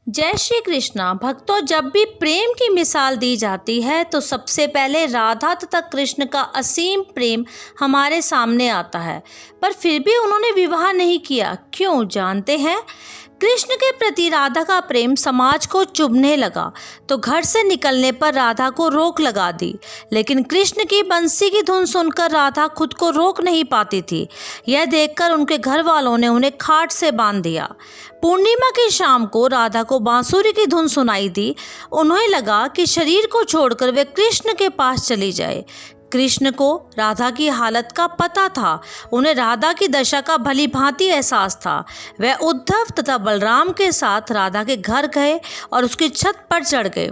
जय श्री कृष्णा। भक्तों, जब भी प्रेम की मिसाल दी जाती है तो सबसे पहले राधा तथा कृष्ण का असीम प्रेम हमारे सामने आता है। पर फिर भी उन्होंने विवाह नहीं किया। क्यों, जानते हैं? कृष्ण के प्रति राधा का प्रेम समाज को चुभने लगा तो घर से निकलने पर राधा को रोक लगा दी। लेकिन कृष्ण की बंसी की धुन सुनकर राधा खुद को रोक नहीं पाती थी। यह देखकर उनके घर वालों ने उन्हें खाट से बांध दिया। पूर्णिमा की शाम को राधा को बांसुरी की धुन सुनाई दी। उन्हें लगा कि शरीर को छोड़कर वे कृष्ण के पास चली जाए। कृष्ण को राधा की हालत का पता था। उन्हें राधा की दशा का भली भांति एहसास था। वह उद्धव तथा बलराम के साथ राधा के घर गए और उसकी छत पर चढ़ गए।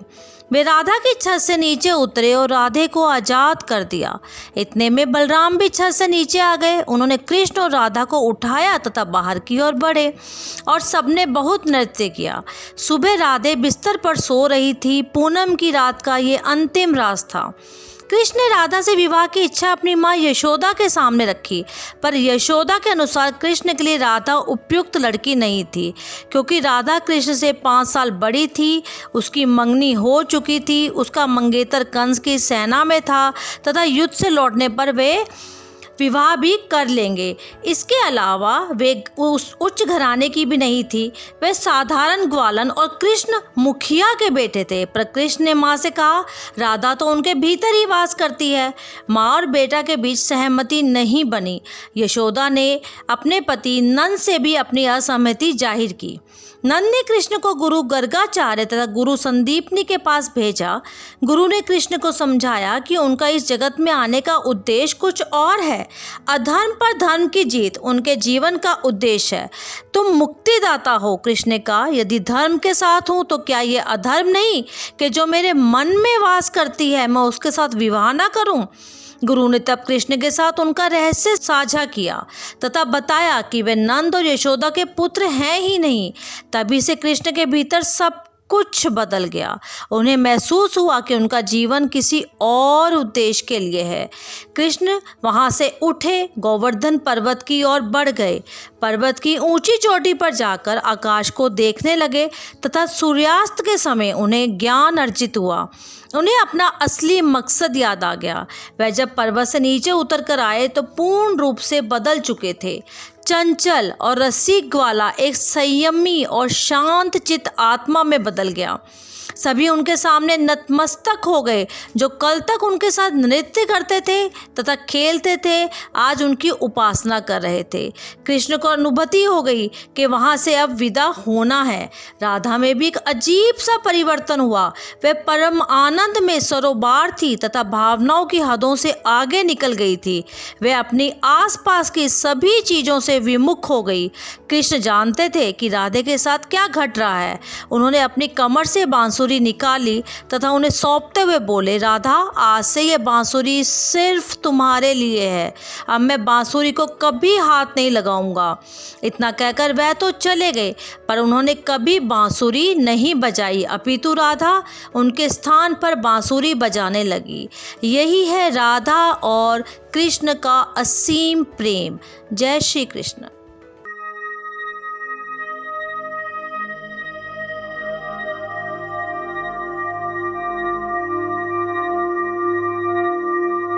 वे राधा की छत से नीचे उतरे और राधे को आज़ाद कर दिया। इतने में बलराम भी छत से नीचे आ गए। उन्होंने कृष्ण और राधा को उठाया तथा बाहर की ओर बढ़े और सबने बहुत नृत्य किया। सुबह राधे बिस्तर पर सो रही थी। पूनम की रात का ये अंतिम रात था। कृष्ण ने राधा से विवाह की इच्छा अपनी माँ यशोदा के सामने रखी, पर यशोदा के अनुसार कृष्ण के लिए राधा उपयुक्त लड़की नहीं थी, क्योंकि राधा कृष्ण से 5 साल बड़ी थी। उसकी मंगनी हो चुकी थी। उसका मंगेतर कंस की सेना में था तथा युद्ध से लौटने पर वे विवाह भी कर लेंगे। इसके अलावा वे उस उच्च घराने की भी नहीं थी। वे साधारण ग्वालन और कृष्ण मुखिया के बेटे थे। पर कृष्ण ने माँ से कहा, राधा तो उनके भीतर ही वास करती है। माँ और बेटा के बीच सहमति नहीं बनी। यशोदा ने अपने पति नंद से भी अपनी असहमति जाहिर की। नंद ने कृष्ण को गुरु गर्गाचार्य तथा गुरु संदीपनी के पास भेजा। गुरु ने कृष्ण को समझाया कि उनका इस जगत में आने का उद्देश्य कुछ और है। अधर्म पर धर्म की जीत उनके जीवन का उद्देश्य है। तुम मुक्तिदाता हो, कृष्ण ने कहा। यदि धर्म के साथ हूँ तो क्या ये अधर्म नहीं कि जो मेरे मन में वास करती है मैं उसके साथ विवाह ना करूँ? गुरु ने तब कृष्ण के साथ उनका रहस्य साझा किया तथा बताया कि वे नंद और यशोदा के पुत्र हैं ही नहीं। तभी से कृष्ण के भीतर सब कुछ बदल गया। उन्हें महसूस हुआ कि उनका जीवन किसी और उद्देश्य के लिए है। कृष्ण वहाँ से उठे, गोवर्धन पर्वत की ओर बढ़ गए। पर्वत की ऊंची चोटी पर जाकर आकाश को देखने लगे तथा सूर्यास्त के समय उन्हें ज्ञान अर्जित हुआ। उन्हें अपना असली मकसद याद आ गया। वह जब पर्वत से नीचे उतर कर आए तो पूर्ण रूप से बदल चुके थे। चंचल और रसिक वाला एक संयमी और शांत चित्त आत्मा में बदल गया। सभी उनके सामने नतमस्तक हो गए। जो कल तक उनके साथ नृत्य करते थे तथा खेलते थे, आज उनकी उपासना कर रहे थे। कृष्ण को अनुभूति हो गई कि वहाँ से अब विदा होना है। राधा में भी एक अजीब सा परिवर्तन हुआ। वह परम आनंद में सरोबार थी तथा भावनाओं की हदों से आगे निकल गई थी। वह अपनी आसपास की सभी चीज़ों से विमुख हो गई। कृष्ण जानते थे कि राधे के साथ क्या घट रहा है। उन्होंने अपनी कमर से बांसुरी निकाली तथा उन्हें सौंपते हुए बोले, राधा, आज से ये बांसुरी सिर्फ तुम्हारे लिए है। अब मैं बांसुरी को कभी हाथ नहीं लगाऊंगा। इतना कहकर वह तो चले गए, पर उन्होंने कभी बांसुरी नहीं बजाई, अपितु राधा उनके स्थान पर बांसुरी बजाने लगी। यही है राधा और कृष्ण का असीम प्रेम। जय श्री कृष्ण।